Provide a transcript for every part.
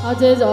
আজে যা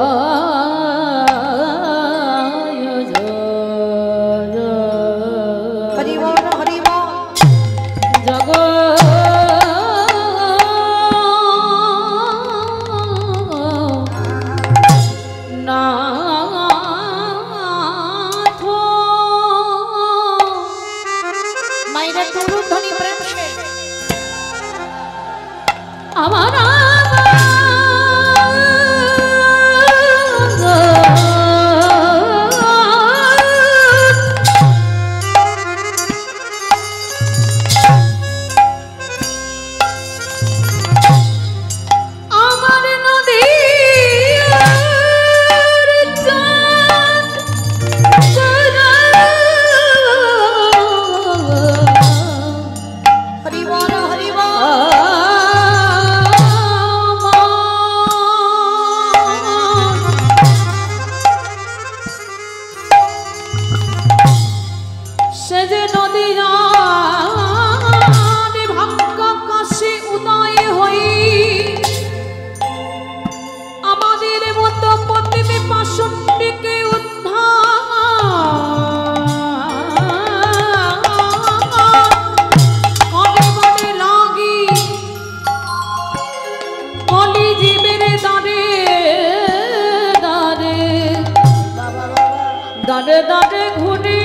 দাঁড়ে দাঁড়ে ঘুরি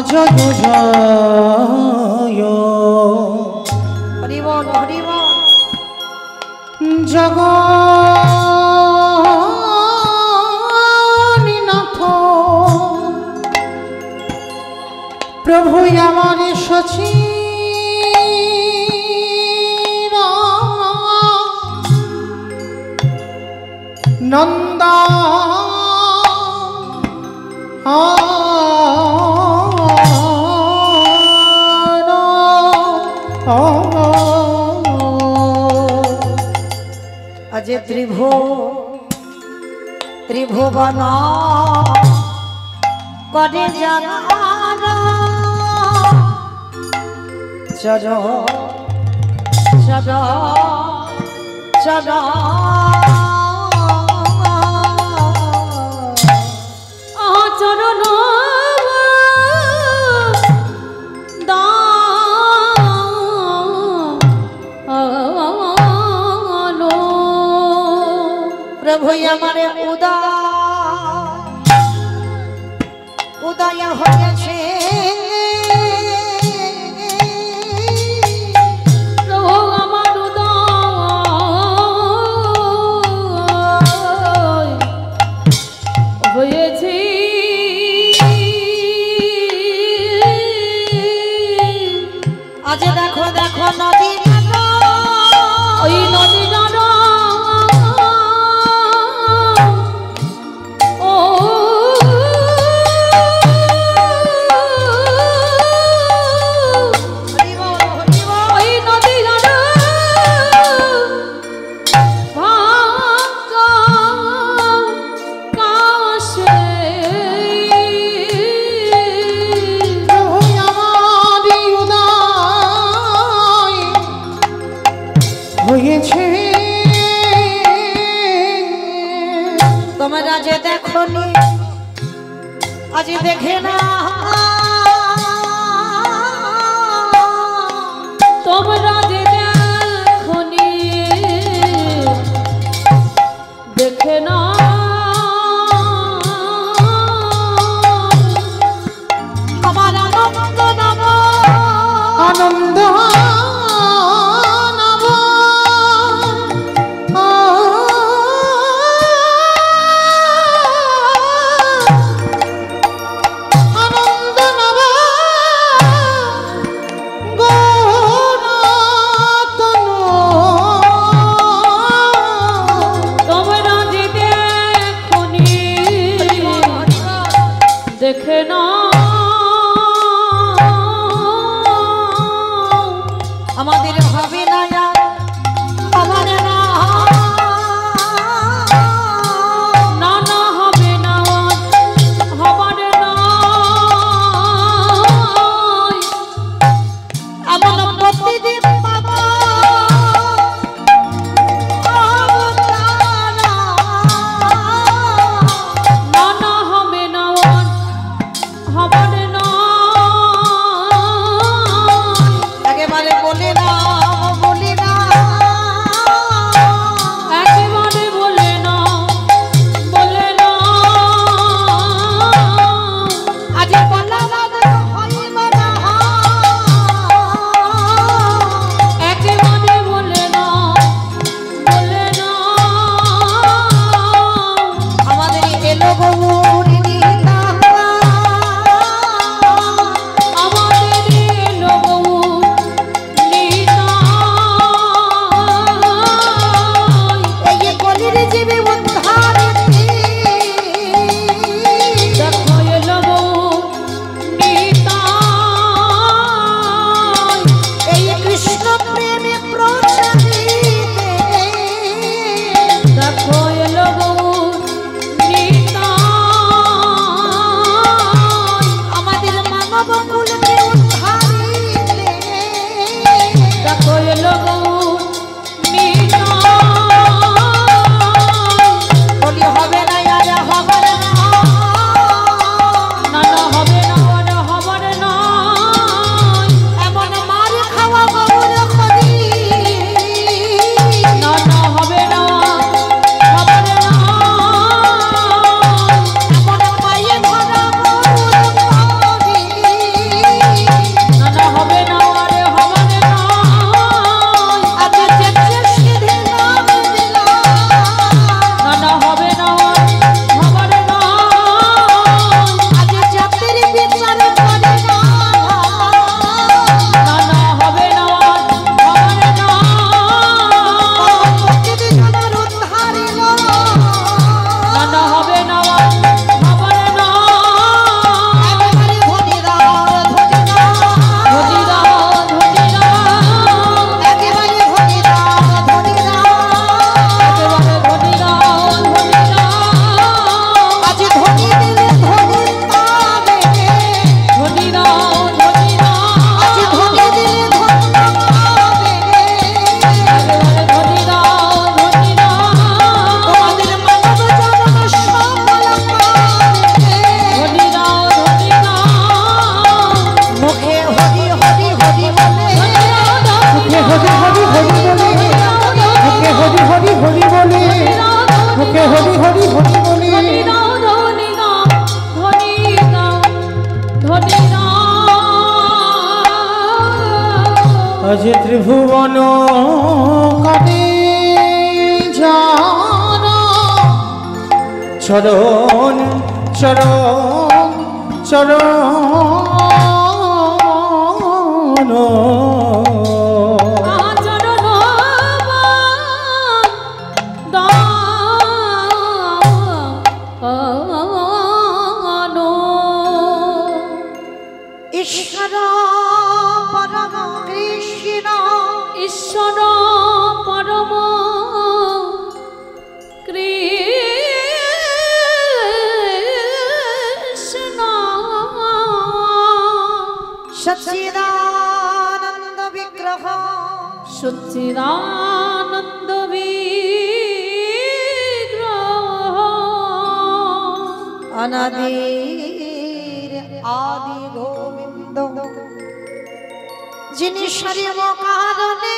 জগ জয় হরিবল হরিবল জগন্নাথ প্রভু আমার সচি নন্দা আজ ত্রিভুবন করে জানা চল চল চল চরণ প্রভু আমার উদয় হয়েছে আমার উদয় হয়েছে আজ দেখো দেখো নদী ওই নদী তোমরা যে দেখো নি আজ দেখে না তোমরা যে দেখো নি দেখে না আমার আনন্দ নব আনন্দ আজ ত্রিভুবন কাটে জানা চরণ চরণ চরণ ঈশ্বর পরম কৃষ্ণ ঈশ্বর পরম কৃষ্ণ সচ্চিদানন্দ বিগ্রহ সচ্চিদানন্দ বিগ্রহ অনাদির আদি গোবিন্দ যিনি সর্ব কারণে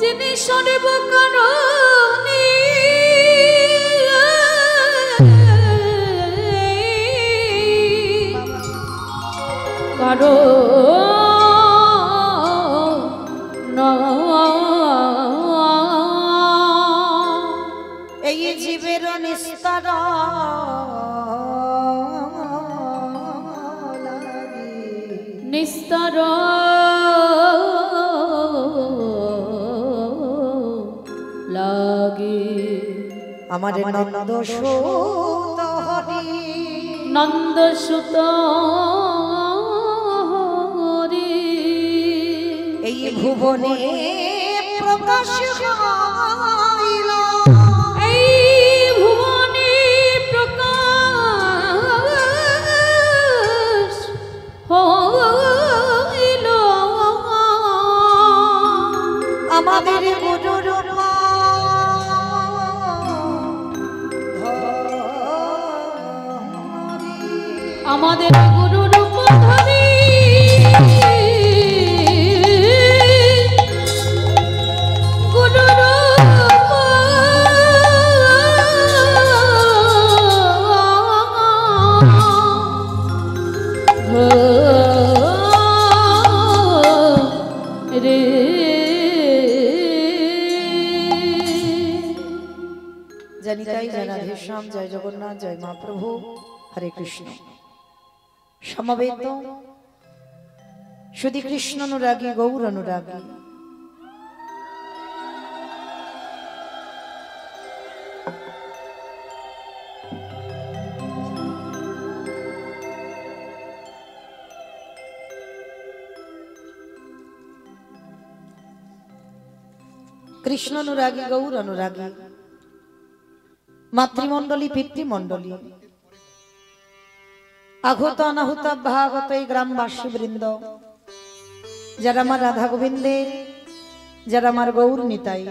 যিনি সর্ব কারণে এই জীবের নিস্তার নিস্তার লাগে আমার নন্দ সুত হরি নন্দ সুত হরি এই ভুবনে প্রকাশ হইল এই ভুবনে প্রকাশ হইল আমাদের গুরুর আমাদের গুরু রূপ ধরি গুরু রূপ রে জানিতাই জানাধে শ্যাম জয় জগন্নাথ জয় মহাপ্রভু হরে কৃষ্ণ সমবেত শুধু কৃষ্ণ অনুরাগী গৌর অনুরাগী কৃষ্ণ অনুরাগী গৌর অনুরাগী মাতৃমণ্ডলী পিতৃমণ্ডলী আহত অনাহুত ভাগত এই গ্রামবাসী বৃন্দ যারা আমার রাধা গোবিন্দের যারা আমার গৌর নিতাই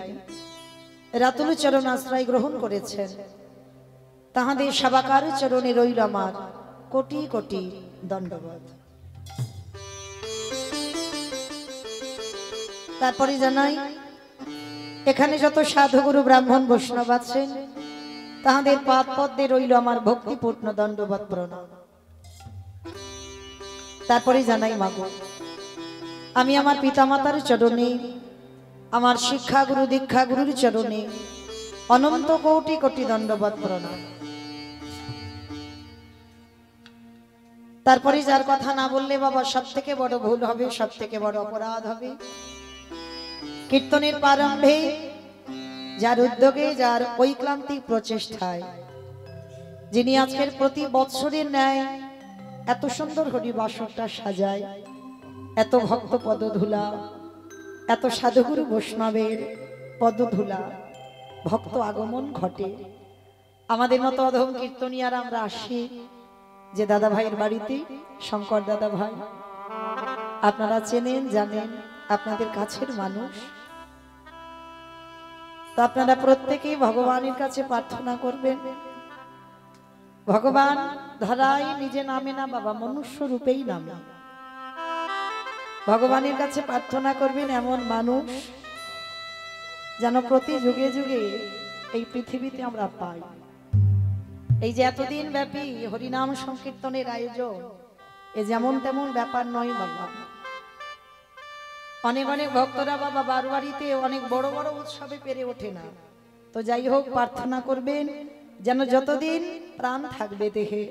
রাতুল চরণ আশ্রয় গ্রহণ করেছেন তাহাদের সাবাকার চরণে রইল আমার কোটি কোটি দণ্ডবত। তারপরে জানাই এখানে যত সাধুগুরু ব্রাহ্মণ বৈষ্ণব আছেন তাহাদের পাদ পদ্মে রইল আমার ভক্তিপূর্ণ দণ্ডবত প্রণাম। তারপরে জানাই মাগো আমি আমার পিতামাতার চরণে আমার শিক্ষাগুরু দীক্ষাগুরুর চরণে অনন্ত কোটি কোটি দণ্ডবত প্রণাম। তারপরে যার কথা না বললে বাবা সব থেকে বড় ভুল হবে, সব থেকে বড় অপরাধ হবে। কীর্তনের প্রারম্ভে যার উদ্যোগে যার ঐক্লান্তিক প্রচেষ্টায় যিনি আজকের প্রতি বৎসরের ন্যায় এত সুন্দর হরিবাসরটা সাজায়, এত ভক্ত পদধূলা, এত সাধুগুরু বৈষ্ণবের পদধূলা ভক্ত আগমন ঘটে। আমাদের মতো অধম কীর্তনিয়ার আমরা আসি যে দাদা ভাইয়ের বাড়িতে, শঙ্কর দাদা ভাই আপনারা চেনেন জানেন, আপনাদের কাছের মানুষ। তো আপনারা প্রত্যেকেই ভগবানের কাছে প্রার্থনা করবেন, ভগবান ধরাই নিজে নামে না বাবা, মনুষ্য রূপেই নামে। ভগবানের কাছে প্রার্থনা করবেন এমন মানুষ যেন প্রতি যুগে যুগে এই পৃথিবীতে আমরা পাই। এই যে এতদিন ব্যাপী হরিনাম সংকীর্তনের আয়োজন এ যেমন তেমন ব্যাপার নয় বাবা। অনেক অনেক ভক্তরা বাবা বারবাড়িতে অনেক বড় বড় উৎসবে পেরে ওঠে না। তো যাই হোক, প্রার্থনা করবেন যেন যতদিন প্রাণ থাকবে দেহে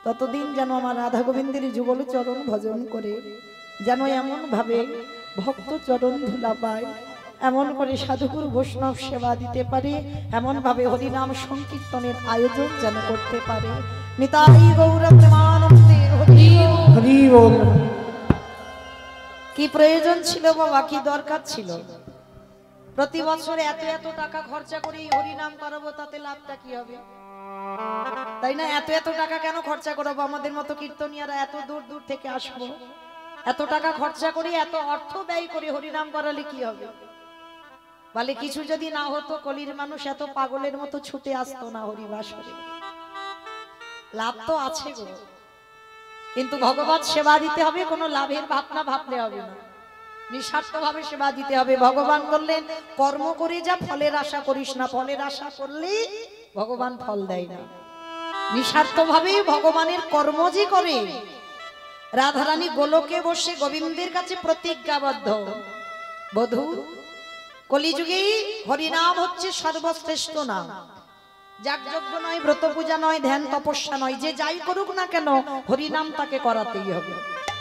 ততদিন যেন আমার রাধা গোবিন্দের যুগল চরণ ভজন করে যেন এমন ভাবে ভক্ত চরণ ধুলা পায়, এমন করে সাধুগুরু বৈষ্ণব সেবা দিতে পারে, এমন ভাবে হরিনাম সংকীর্তনের আয়োজন যেন করতে পারে। নিতাই গৌর প্রেমানন্দে হরি হরি বল। কি প্রয়োজন ছিল বাবা, কি দরকার ছিল? প্রতি বছর এত এত টাকা খরচা করে হরিনাম করাবো, তাতে লাভটা কি হবে? তাই না? এত এত টাকা কেন খরচা করাবো? আমাদের মতো কীর্তনিয়ারা এত দূর দূর থেকে আসবো, এত টাকা খরচা করে এত অর্থ ব্যয় করে হরিনাম করালে কি হবে? বলে কিছু যদি না হতো কলির মানুষ এত পাগলের মতো ছুটে আসতো না হরিবাসরে। লাভ তো আছে গো, কিন্তু ভগবত সেবা দিতে হবে, কোনো লাভের ভাবনা ভাবলে হবে না, নিঃস্বার্থ ভাবে সেবা দিতে হবে। ভগবান বললেন কর্ম করে যা, ফলের আশা করিস না। ফলের আশা করলে ভগবান ফল দেয় না। নিঃস্বার্থ ভাবে ভগবানের কর্ম যে করে। রাধারানী গোলকে বসে গোবিন্দের কাছে প্রতিজ্ঞাবদ্ধ, বধূ কলিযুগে হরিনাম হচ্ছে সর্বশ্রেষ্ঠ নাম। যাগযজ্ঞ নয়, ব্রত পূজা নয়, ধ্যান তপস্যা নয়, যে যাই করুক না কেন হরিনাম তাকে করাতেই হবে।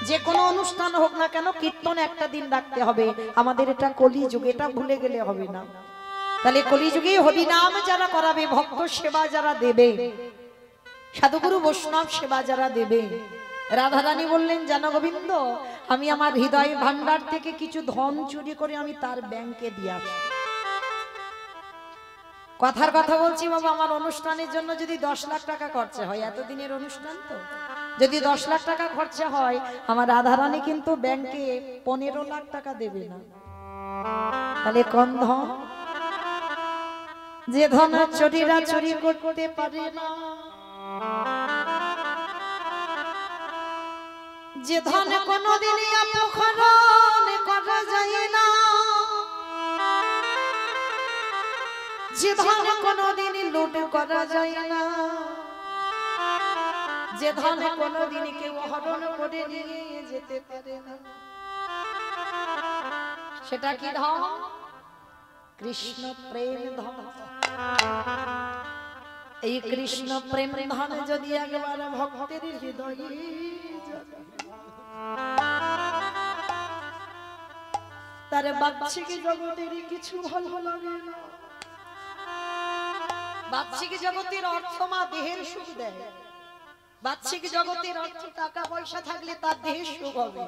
যে কোনো অনুষ্ঠান হোক না কেন কীর্তন একটা দিন রাখতে হবে। আমাদের এটা কলিযুগ, এটা ভুলে গেলে হবে না। তাহলে কলিযুগে হরিনাম যারা করাবে, ভক্ত সেবা যারা দেবে, সাধুগুরু বৈষ্ণব সেবা যারা দেবে, রাধারানী বললেন জানো গোবিন্দ, আমি আমার হৃদয় ভান্ডার থেকে কিছু ধন চুরি করে আমি তার ব্যাংকে দিয়ে আসি। কথার কথা বলছি বাবা, আমার অনুষ্ঠানের জন্য যদি 10 লাখ টাকা খরচা হয়, এতদিনের অনুষ্ঠান তো, যদি 10 লাখ টাকা খরচা হয়, আমার রাধারানী কিন্তু ব্যাংকে 15 লাখ টাকা দেবে না। তাহলে কোন ধন? যে ধন চোরেরা চুরি করতে পারে না, যে ধন কোনদিনই অপহরণ করা যায় না, যে ধন কোনদিনই লুট করা যায় না, যে ধন কোনদিনই কেউ হরণ করে নিয়ে যেতে পারে না, সেটা কি ধন? কৃষ্ণ প্রেম ধন। এই কৃষ্ণ প্রেম ধন যদি একবার ভক্তের হৃদয়ে তার বাহ্যিক জগতের কিছু ভালো লাগে না। বাহ্যিক জগতের অর্থ মা দেহের সুখ দেয়। বাহ্যিক জগতের অর্থ টাকা পয়সা থাকলে তার দেহের সুখ হবে।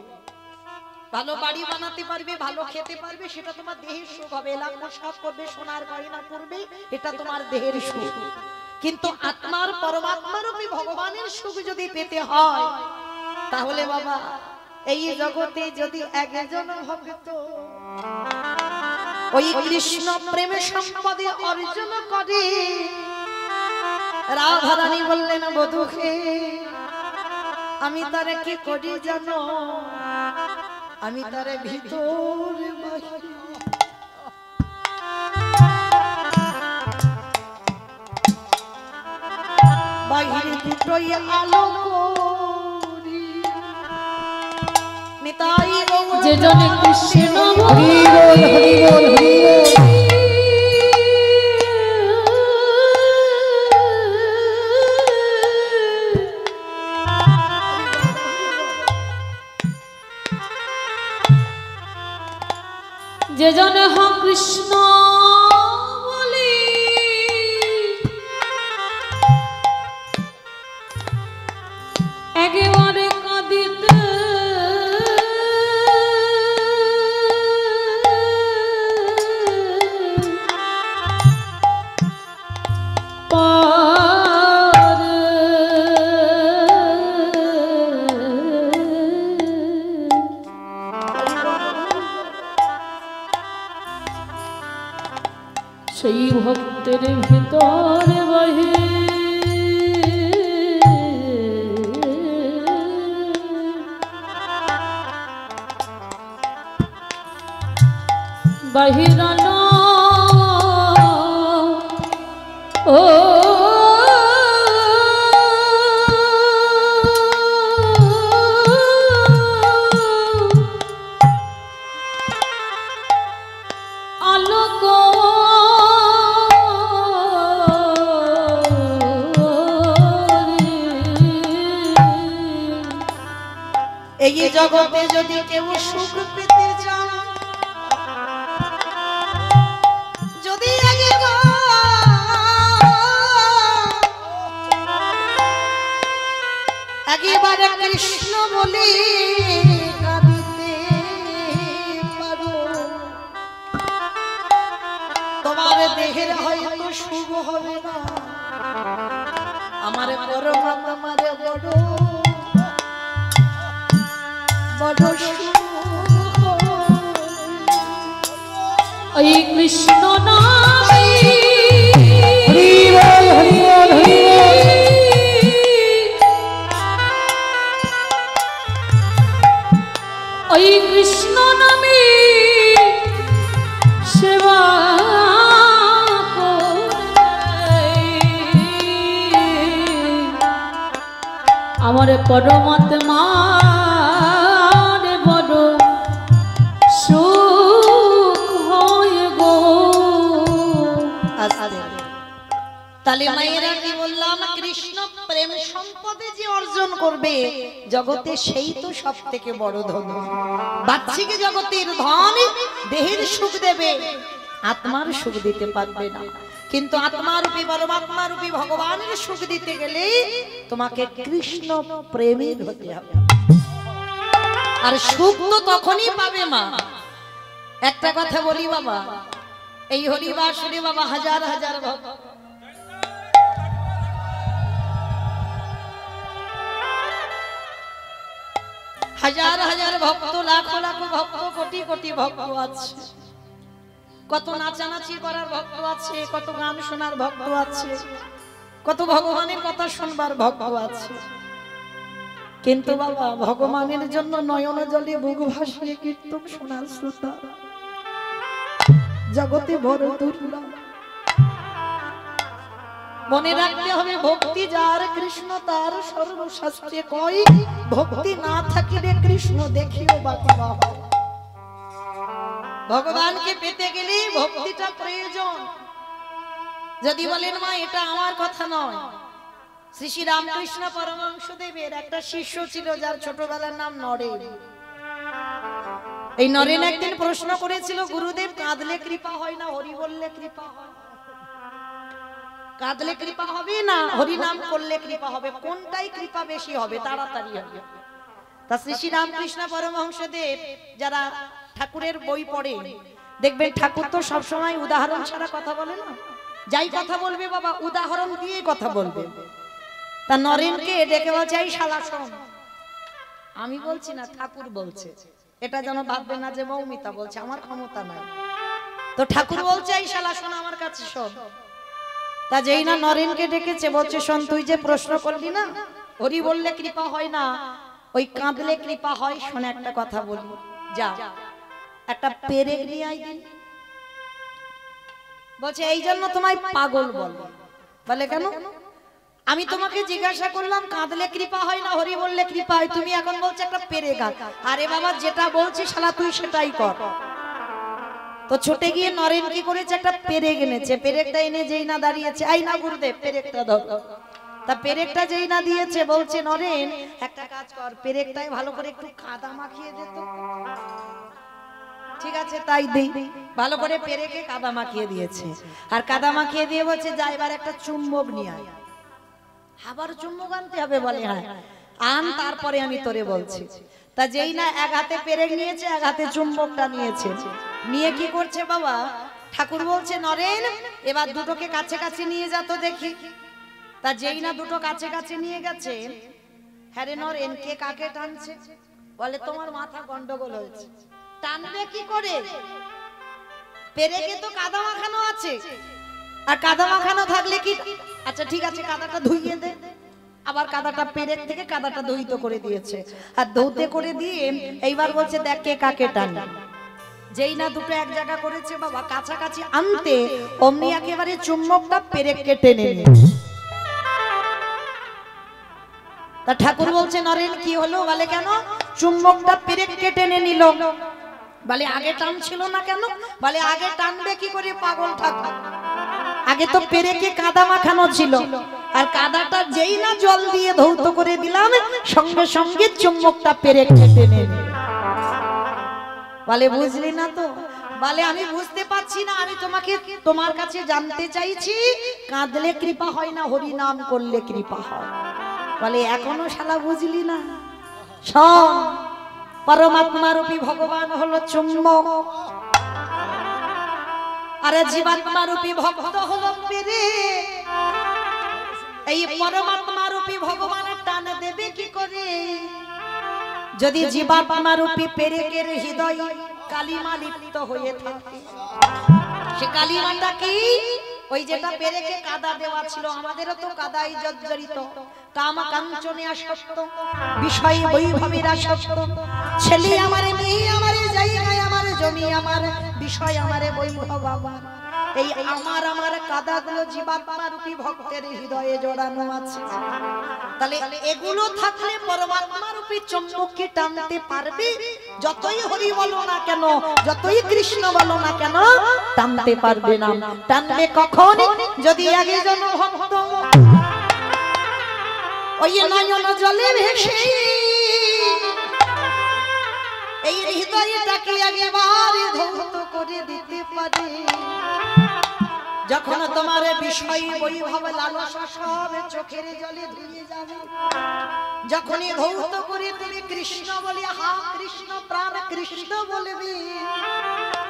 ভালো বাড়ি বানাতে পারবে, ভালো খেতে পারবে, সেটা তোমার দেহের সুখ হবে। এলাম পোশাক করবে, সোনার গয়না পরবে, এটা তোমার দেহের সুখ। কিন্তু আত্মার পরমাত্মা রূপী ভগবানের সুখ যদি পেতে হয়, তাহলে বাবা এই জগতে যদি একজন ভক্ত ওই কৃষ্ণ প্রেমে সম্পদে অর্জন করে, রাধারানী বললেন বধূকে আমি তারে কি করি জানো? আমি তারে ভিতর বাহির দুটোই আলো করি। নিতাই যে জনে কৃষ্ণ হরি বল, হরি বল, হরি বল। যে জনে হ কৃষ্ণ বলি, একেবারে কাঁদিতে সেই ভক্তের ভিতর বহে বাহিরানো ও এই জগতে যদি কেউ সুখ পেতে চান, যদি একেবারে কৃষ্ণ বলি কাঁদিতে পারো, তোমার দেহের হয়তো শুভ হবে না, আমার পরমাত্মার বড় বড় ওই কৃষ্ণ নামে হরি বল হরি বল হরি বল। ওই কৃষ্ণ নামে সেবা আমার পরমাত্মার বড় সুখ হয় গো। তাহলে মায়েরা কি বললাম, কৃষ্ণ প্রেম সম্পদে যে অর্জন করবে জগতে সেই তো সব থেকে বড় ধন। বাহ্যিক জগতের ধন দেহের সুখ দেবে, আত্মার সুখ দিতে পারবে না, কিন্তু আত্মারূপী পরমাত্মারূপী ভগবানের সুখ দিতে গেলে তোমাকে কৃষ্ণ প্রেমী হতে হবে। আর সুখ তো তখনই পাবে মা। একটা কথা বলি বাবা, এই হরিবাসরে বাবা হাজার হাজার ভক্ত, হাজার হাজার ভক্ত, লাখো লাখো ভক্ত, কোটি কোটি ভক্ত আছে, কত নাচানাচি করার ভক্ত আছে, কত গান শোনার ভক্ত আছে, কত ভগবানের কথা শুনবার ভক্ত আছে, কিন্তু বাবা ভগবানের জন্য নয়ন জলে বুক ভাসিয়ে কীর্তন শোনার শ্রোতা জগতে বড় দুর্লভ। মনে রাখতে হবে, ভক্তি যার কৃষ্ণ তার সর্বশাস্ত্রে কই, ভক্তি না থাকিলে কৃষ্ণ দেখিও বাকি। ভগবানকে পেতে গেলে ভক্তিটা প্রয়োজন। যদি বলেন মা এটা আমার কথা নয়, শ্রী শ্রী রামকৃষ্ণ পরমহংসদেবের একটা শিষ্য ছিল যার ছোটবেলার নাম নরেন। এই নরেন একদিন প্রশ্ন করেছিল, গুরুদেব কাঁদলে কৃপা হয় না হরি বললে কৃপা হয়? কাঁদলে কৃপা হবে না হরি নাম করলে কৃপা হবে, কোনটাই কৃপা বেশি হবে, তাড়াতাড়ি হবে? তা শ্রী শ্রী রামকৃষ্ণ পরমহংসদেব যারা ঠাকুরের বই পড়ে দেখবেন, ঠাকুর তো সবসময় উদাহরণ ছাড়া কথা বলে না, যাই কথা বলবে বাবা উদাহরণ দিয়ে কথা বলবে। তা নরেনকে ডেকে বলছে, এই শালা শোন, আমি বলছি না ঠাকুর বলছে, এটা যেন ভাববে না যে মৌমিতা বলছে, আমার ক্ষমতা নাই। তো ঠাকুর বলছে, এই শালা শোন আমার কাছে শোন। তা যেই না নরেনকে ডেকেছে বলছে, শোন তুই যে প্রশ্ন করলি না হরি বললে কৃপা হয় না, ওই কাঁদলে কৃপা হয়, শোনে একটা কথা বলি, যা একটা পেরেক নিয়ে আই দিন। বলছে এই জন্য তোমায় পাগল বলে কেন? আমি তোমাকে জিজ্ঞাসা করলাম কাঁদলে কৃপা হয় না হরি বললে কৃপা হয়, তুমি এখন বলছো একটা পেরেক। আরে বাবা যেটা বলছি শালা তুই সেটাই কর। তো ছুটে গিয়ে নরেন কি করেছে, একটা পেরেক এনেছে, পেরেকটা এনে যেই না দাঁড়িয়েছে, আই না গুরুদেব পেরেকটা দাও। তা পেরেকটা যেই না দিয়েছে বলছে, নরেন একটা কাজ কর, পেরেকটায় ভালো করে একটু কাদা মাখিয়ে দে তো। ঠিক আছে তাই দেই, ভালো করে পেরেকে কাদা মাখিয়ে দিয়েছে, আর কাদা মাখিয়ে দিয়ে বলছে যা এবার একটা চুম্বক নিয়ে আয়। আবার চুম্বক আনতে হবে? বলে হ্যাঁ আন, তারপরে আমি তোরে বলছি। তা যেই না এক হাতে পেরেক নিয়েছে, এক হাতে চুম্বকটা নিয়েছে, নিয়ে কি করছে বাবা, ঠাকুর বলছে নরেন এবার দুটোকে কাছে কাছে নিয়ে যা তো দেখি। তা যেই না দুটো কাছে কাছে নিয়ে গেছে, হ্যাঁ রে নরেন কে কাকে টানছে? বলে তোমার মাথা গন্ডগোল হয়েছে। টানবে কি করে? পেরেকে তো কাদা মাখানো আছে, আর কাদা মাখানো থাকলে কি, আচ্ছা ঠিক আছে কাদাটা ধুইয়ে দে। আবার কাদাটা পেরেক থেকে কাদাটা দহিত করে দিয়েছে, আর দৌতে করে দিয়ে এইবার বলছে দেখ কে কাকে টানে। যেই না দুটো এক জায়গা করেছে বাবা, কাছাকাছি আনতে অমনি একেবারে চুম্বকটা পেরেককে টেনে নিয়ে। তা ঠাকুর বলছে নরেন কি হলো? বলে কেন? চুম্বকটা পেরেককে টেনে নিল। বলে আগে টান ছিল না কেন? বলে আগে টানবে কি করে পাগল ঠাকুর, আগে তো পেরেকে কাদা মাখানো ছিল, আর কাদাটা যেই না জল দিয়ে ধৌত করে দিলাম সঙ্গে সঙ্গে চুম্বকটা পেরেক কেটে নেবে। বলে বুঝলি না তো? বলে আমি বুঝতে পারছি না, আমি তোমাকে তোমার কাছে জানতে চাইছি কাঁদলে কৃপা হয় না হরি নাম করলে কৃপা হয়। বলে এখনো শালা বুঝলি না? শোন, পরমাত্মা রূপী ভগবান হলো চুম্বক, আরে জীবাত্মা রূপী ভক্ত হলো পেরেক। এই পরমাত্মা রূপী ভগবানের টান দেবে কি করে যদি জীবাত্মা রূপী পেরেকের হৃদয় কালিমা লিপ্ত হয়ে থাকে? সে কালিমাটা কি? ওই যেটা পেরেকে কাদা দেওয়া ছিল, আমাদেরও তো কাদাই জর্জরিত, কাম কাঞ্চনে আসক্ত, বিষয় বৈভবের আসক্ত, ছেলে আমারে, মেয়ে আমারে, জায়গায় আমার, জমি আমার, বিষয় আমারে, বৈভব আমার। এই আমার কাদাগুলো জীবাত্মা রূপী ভক্তের হৃদয়ে জড়ানো আছে। তাহলে এগুলো থাকলে পরমাত্মা রূপী চুম্বককে টানতে পারবে? যতই হরি বলো না কেন, যতই কৃষ্ণ বলো না কেন, টানতে পারবে না। টানবে কখন? যদি একজন ভক্ত ওই নয়ন জলে ভেসে এই হৃদয়টাকে একেবারে ধৌত করে দিতে পারে। যখন তোমার বিষয় বৈভব লালসা সব চোখের জলে ধুয়ে যাবে, যখনই ধৌত করে তুমি কৃষ্ণ বলে হা কৃষ্ণ প্রাণ কৃষ্ণ বলবে,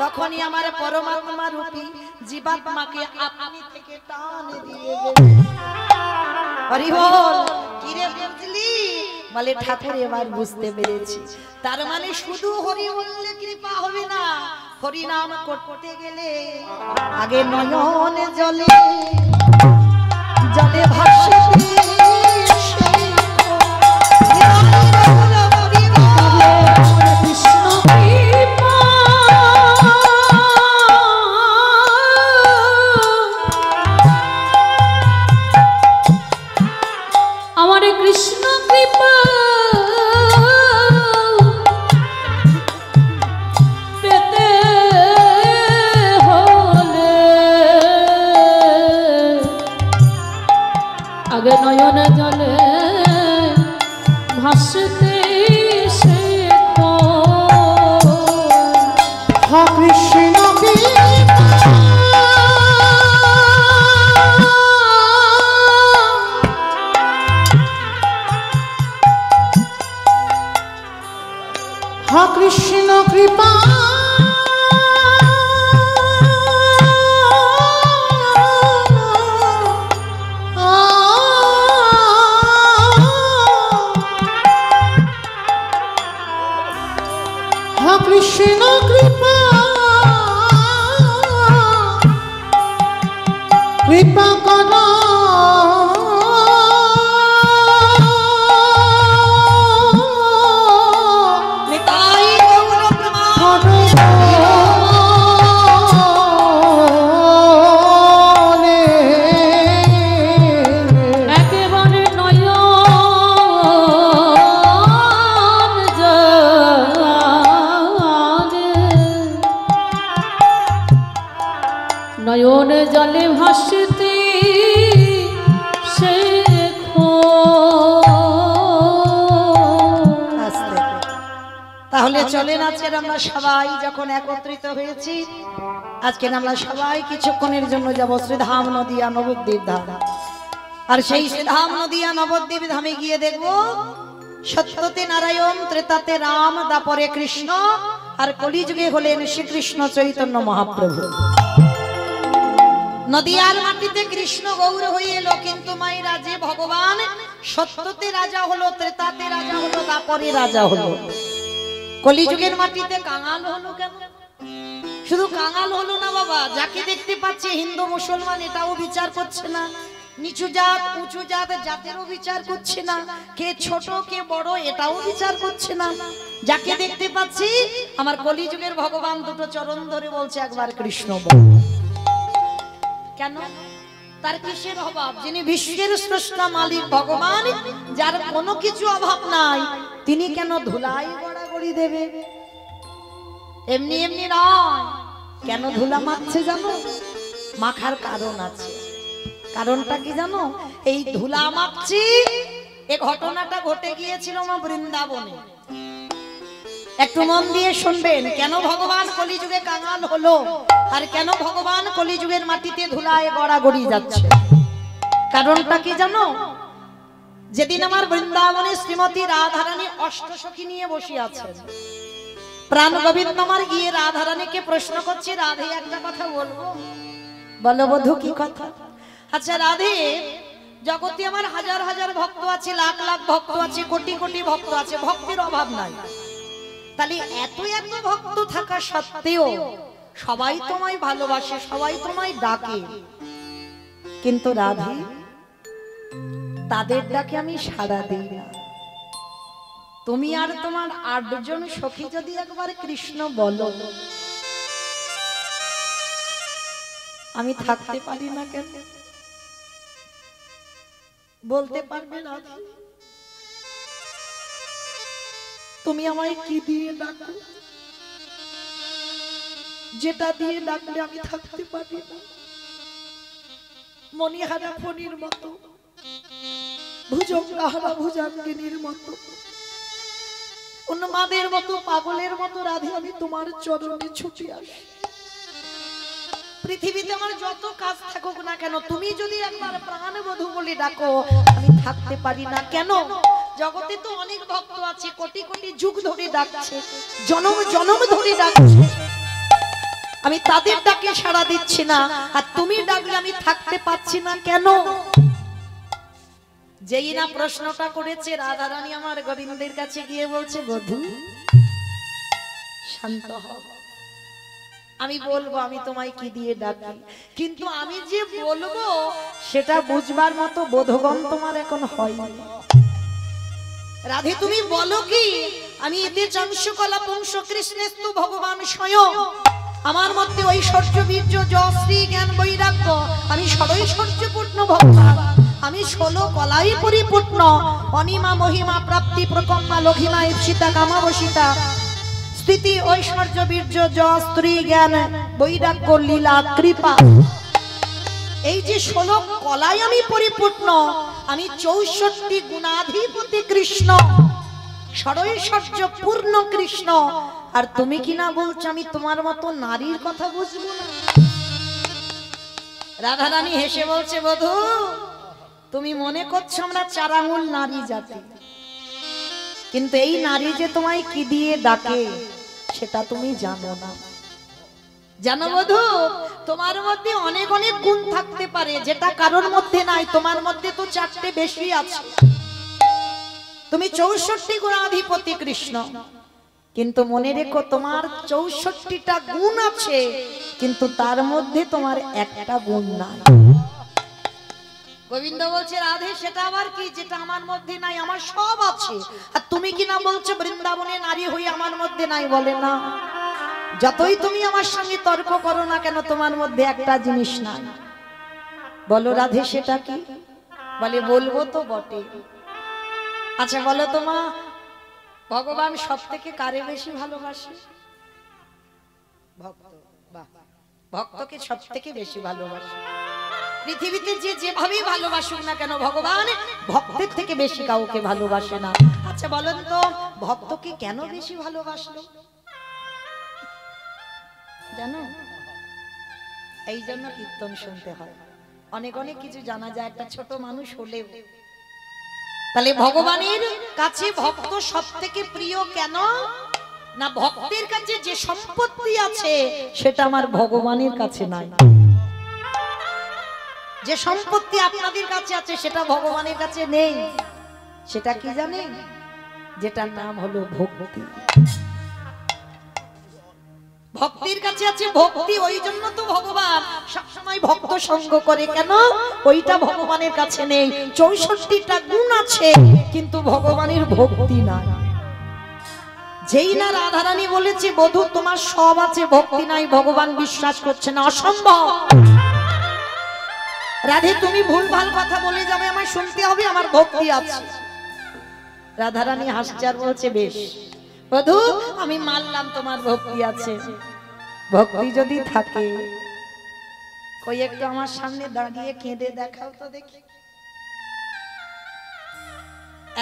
তখনই আমার পরমাত্মা রূপী জীবাত্মাকে আপনি থেকে টান দিয়ে দেবে। হরি বল। কি রে বুঝলি? বলে ঠাকুর এবার বুঝতে পেরেছি। তার মানে শুধু হরি বললে কৃপা হবে না, হরি নাম করতে গেলে আগে নয়ন জলে জলে ভাসতে কৃষ্ণ কৃপা পেতে হলে আগে নয়ন জলে ভাসতে শেখো। কৃষ্ণ কৃষ্ণ কৃপা কৃষ্ণ কৃপা কৃপা করো নয়ন জলে ভাসতে শেখো। তাহলে চলেন আজকে আমরা সবাই যখন একত্রিত হয়েছি, আজকে আমরা সবাই কিছুক্ষণের জন্য যাব শ্রীধাম নদিয়া নবদ্বীপ ধাম। আর সেই শ্রীধাম নদিয়া নবদ্বীপ ধামে গিয়ে দেখবো সত্যতে নারায়ণ, ত্রেতাতে রাম, দাপরে কৃষ্ণ, আর কলিযুগে হলেন শ্রীকৃষ্ণ চৈতন্য মহাপ্রভু। নদিয়ার মাটিতে কৃষ্ণ গৌর হয়ে এলো, কিন্তু মায়েরা যে ভগবান সত্যতে রাজা হলো, ত্রেতাতে রাজা হলো, দাপরে রাজা হলো, কলিযুগের মাটিতে কাঙাল হলো কেন? শুধু কাঙাল হলো না বাবা, যাকে দেখতে পাচ্ছে হিন্দু মুসলমান এটাও বিচার করছে না, নিচু জাত উঁচু জাত জাতেরও বিচার করছে না, কে ছোট কে বড় এটাও বিচার করছে না। যাকে দেখতে পাচ্ছি আমার কলিযুগের ভগবান দুটো চরণ ধরে বলছে একবার কৃষ্ণ বল। কেন? তার কিসের অভাব? যিনি বিশ্বের স্রষ্টা মালিক ভগবান, যার কোনো কিছু অভাব নাই, তিনি কেন ধুলাই গড়াগড়ি দেবে? এমনি এমনি নয়। কেন ধুলা মাখছে জানো? মাখার কারণ আছে। কারণটা কি জানো? এই ধুলা মাখছি, এই ঘটনাটা ঘটে গিয়েছিল মা বৃন্দাবনে। একটু মন দিয়ে শুনবেন, কেন ভগবান কলিযুগে কাঙাল হলো আর কেন ভগবান কলিযুগের মাটিতে ধুলায় গড়াগড়ি যাচ্ছে। কারণটা কি জানো? যেদিন আমার বৃন্দাবনে শ্রীমতী রাধারানী অষ্টসখী নিয়ে বসে আছেন, প্রাণ গোবিন্দ আমার গিয়ে রাধারানীকে প্রশ্ন করছে, রাধে একটা কথা বলবো? বলো বধূ, কি কথা? আচ্ছা রাধে, জগতে আমার হাজার হাজার ভক্ত আছে, লাখ লাখ ভক্ত আছে, কোটি কোটি ভক্ত আছে, ভক্তির অভাব নাই। তাহলে এত এত ভক্ত থাকা সত্ত্বেও সবাই তোমায় ভালোবাসে, সবাই তোমায় ডাকে, কিন্তু রাধে তাদের ডাকে আমি সাড়া দিই না। তুমি আর তোমার 8 জন সখী যদি একবার কৃষ্ণ বলো, আমি থাকতে পারি না কেন? বলতে পারবে রাধে? তুমি আমায় কি দিয়ে ডাকো, যেটা দিয়ে ডাকলে আমি থাকতে পারি না? মণিহারা ফণির মতো, ভুজঙ্গাহারা ভুজাঙ্গিনীর মতো, উন্মাদের মতো, পাগলের মতো রাধে আমি তোমার চরণে ছুটে আসি। পৃথিবীতে আমার যত কাজ থাকুক না কেন, তুমি যদি একবার প্রাণবধূ বলে ডাকো, আমি থাকতে পারি না কেন? জগতে তো অনেক ভক্ত আছে, কোটি কোটি যুগ ধরে ডাকছে, জনম জনম ধরে ডাকছে, আমি তাদের ডাকে সাড়া দিচ্ছি না, আর তুমি ডাকলে আমি থাকতে পাচ্ছি না কেন? যেই না প্রশ্নটা করেছে, রাধারানী আমার গোবিন্দের কাছে গিয়ে বলছে, বধূ শান্ত হও, আমি বলবো আমি তোমায় কি দিয়ে ডাকি, কিন্তু আমি যে বলবো সেটা বুঝবার মতো বোধগণ তোমার এখন হয়নি। রাধে তুমি বলো কি? আমি এতে চংসকলা পুংস কৃষ্ণেস্তু ভগবান স্বয়ং, আমার মধ্যে ঐশ্বর্য বীর্য যশ্রী জ্ঞান বৈরাগ্য, আমি ষড়ৈশ্বর্যপূর্ণ ভগবান, আমি 16 কলাই পরিপূর্ণ, অনিমা মহিমা প্রাপ্তি প্রকম্পা লঘিমা ইপ্সিতা কামাবসিতা স্থিতি ঐশ্বর্য বীর্য যশ্রী জ্ঞান বৈরাগ্য লীলা কৃপা, এই যে 16 কলাই আমি পরিপূর্ণ, আমি 64 গুণাধিপতি কৃষ্ণ, ষড়ৈশ্বর্য পূর্ণ কৃষ্ণ, আর তুমি কিনা বলছো আমি তোমার মতো নারীর কথা বুঝবো না? রাধারানী হেসে বলছে, বধূ তুমি মনে করছো আমরা 4 আঙুল নারী জাতি, কিন্তু এই নারী যে তোমায় কি দিয়ে ডাকে সেটা তুমি জানো না। জানো বধূ, তোমার মধ্যে অনেক অনেক গুণ থাকতে পারে, যেটা কারোর মধ্যে নাই, তোমার মধ্যে তো 4টে বেশি আছে। তুমি 64 গুণাধিপতি কৃষ্ণ, কিন্তু মনে রেখো তোমার 64টা গুণ আছে, কিন্তু তার মধ্যে তোমার একটা গুণ নাই। গোবিন্দ বলছে, রাধে সেটা আবার কি যেটা আমার মধ্যে নাই? আমার সব আছে, আর তুমি কিনা বলছো বৃন্দাবনে নারী হই আমার মধ্যে নাই? বলে না, যতই তুমি আমার সঙ্গে তর্ক করো না কেন, তোমার মধ্যে একটা জিনিস নাই। বলো রাধে সেটা কি? বলে বলবো তো বটে। আচ্ছা বলো তো মা, ভগবান সব থেকে কারে বেশি ভালোবাসে? ভক্ত। বাহ, ভক্তকে সব থেকে বেশি ভালোবাসে। পৃথিবীতে যে যেভাবেই ভালোবাসুক না কেন, ভগবান ভক্তের থেকে বেশি কাউকে ভালোবাসে না। আচ্ছা বলেন তো, ভক্তকে কেন বেশি ভালোবাসলো? জানো, এই জন্য কীর্তন শুনতে হয়, অনেক অনেক কিছু জানা যায় একটা ছোট মানুষ হলেও। তাহলে ভগবানের কাছে ভক্ত সব থেকে প্রিয় কেন? না ভক্তের কাছে যে সম্পত্তি আছে সেটা আমার ভগবানের কাছে নাই। যে সম্পত্তি আপনাদের কাছে আছে সেটা ভগবানের কাছে নেই। সেটা কি জানেন? যেটার নাম হলো ভক্তি। ভক্তির কাছে আছে ভক্তি, ওই জন্য তো ভগবান সবসময় ভক্ত সঙ্গ করে। কেন? ওইটা ভগবানের কাছে নেই। 64টা গুণ আছে কিন্তু ভগবানের ভক্তি নাই। যেই না রাধারানী বলেছে বধূ তোমার সব আছে ভক্তি নাই, ভগবান বিশ্বাস করছে না, অসম্ভব। রাধে তুমি ভুলভাল কথা বলে যাবে, আমার শুনতে হবে আমার ভক্তি আছে। রাধারানী হাসছে আর বলছে বেশ বধূ আমি মানলাম তোমার ভক্তি আছে। ভক্তি যদি থাকে কই একটু আমার সামনে দাঁড়িয়ে কেঁদে দেখাও তো দেখি।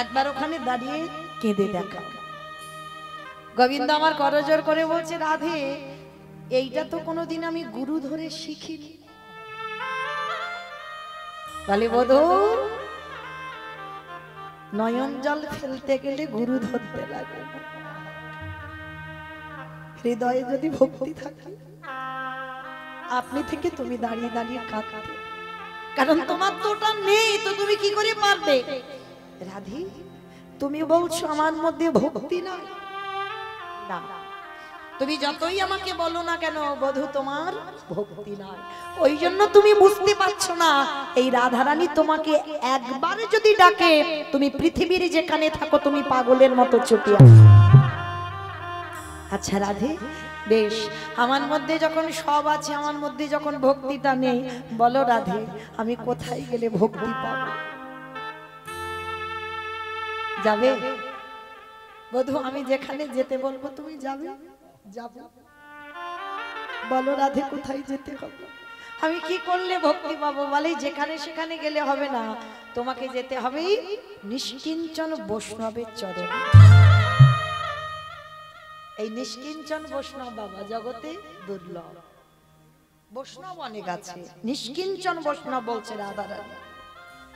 একবার ওখানে দাঁড়িয়ে কেঁদে দেখা। গোবিন্দ আমার করজোর করে বলছে, রাধে এইটা তো কোনোদিন আমি গুরু ধরে শিখিনি। বলে বধূ, নয়ন জল ফেলতে গেলে গুরু ধরতে লাগে। হৃদয়ে যদি ভক্তি থাকে, আপনি থেকে তুমি দাঁড়িয়ে দাঁড়িয়ে কাঁদতে, কারণ তোমার তো ওটা নেই, তো তুমি কি করে পারবে? রাধে, তুমি বলছো আমার মধ্যে ভক্তি নাই। না, তুমি যতই আমাকে বলো না কেন বধূ তোমার ভক্তি নাই, ওই জন্য তুমি বুঝতে পারছো না। এই রাধারানী তোমাকে একবার যদি ডাকে, তুমি পৃথিবীর যেখানে থাকো তুমি পাগলের মতো ছুটে আসো। আচ্ছা রাধে, বেশ, আমার মধ্যে যখন সব আছে, আমার মধ্যে যখন ভক্তিটা নেই, বলো রাধে আমি কোথায় গেলে ভক্তি পাবো? যাবে বধূ? আমি যেখানে যেতে বলবো তুমি যাবে? যাবো। বলো রাধে কোথায় যেতে হবে? আমি কি করলে ভক্তি পাবো? বলে যেখানে সেখানে গেলে হবে না, তোমাকে যেতে হবে নিষ্কিঞ্চন বৈষ্ণবের চরণে। এই নিষ্কিঞ্চন বৈষ্ণব বাবা জগতে দুর্লভ। বৈষ্ণব অনেক আছে, নিষ্কিঞ্চন বৈষ্ণব বলছে রাধারানী।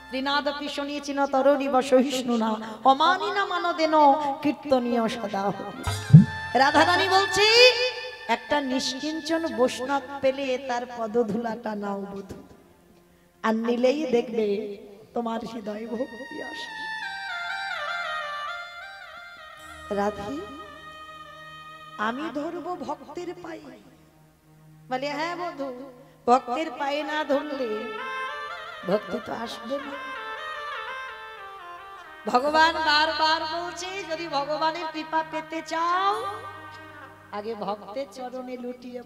ত্রিনাদপি শুনিয়েছি না তরণী বা সহিষ্ণু না, অমানি না মানদেন কীর্তনীয় সদা। রাধারানী বলছে একটা নিষ্কিঞ্চন বৈষ্ণব পেলে তার পদধূলাটা নাও বধূ, আর নিলেই দেখবে তোমার হৃদয়ে ভক্তি আসে। রাধে, আমি ধরবো ভক্তের পায়ে। বলে হ্যাঁ বধূ, ভক্তের পায়ে না ধরলে ভক্তি তো আসবে না। ভগবান বারবার বলছে যদি ভগবানের কৃপা পেতে চাও, আগে ভক্তের চরণে লুটিয়ে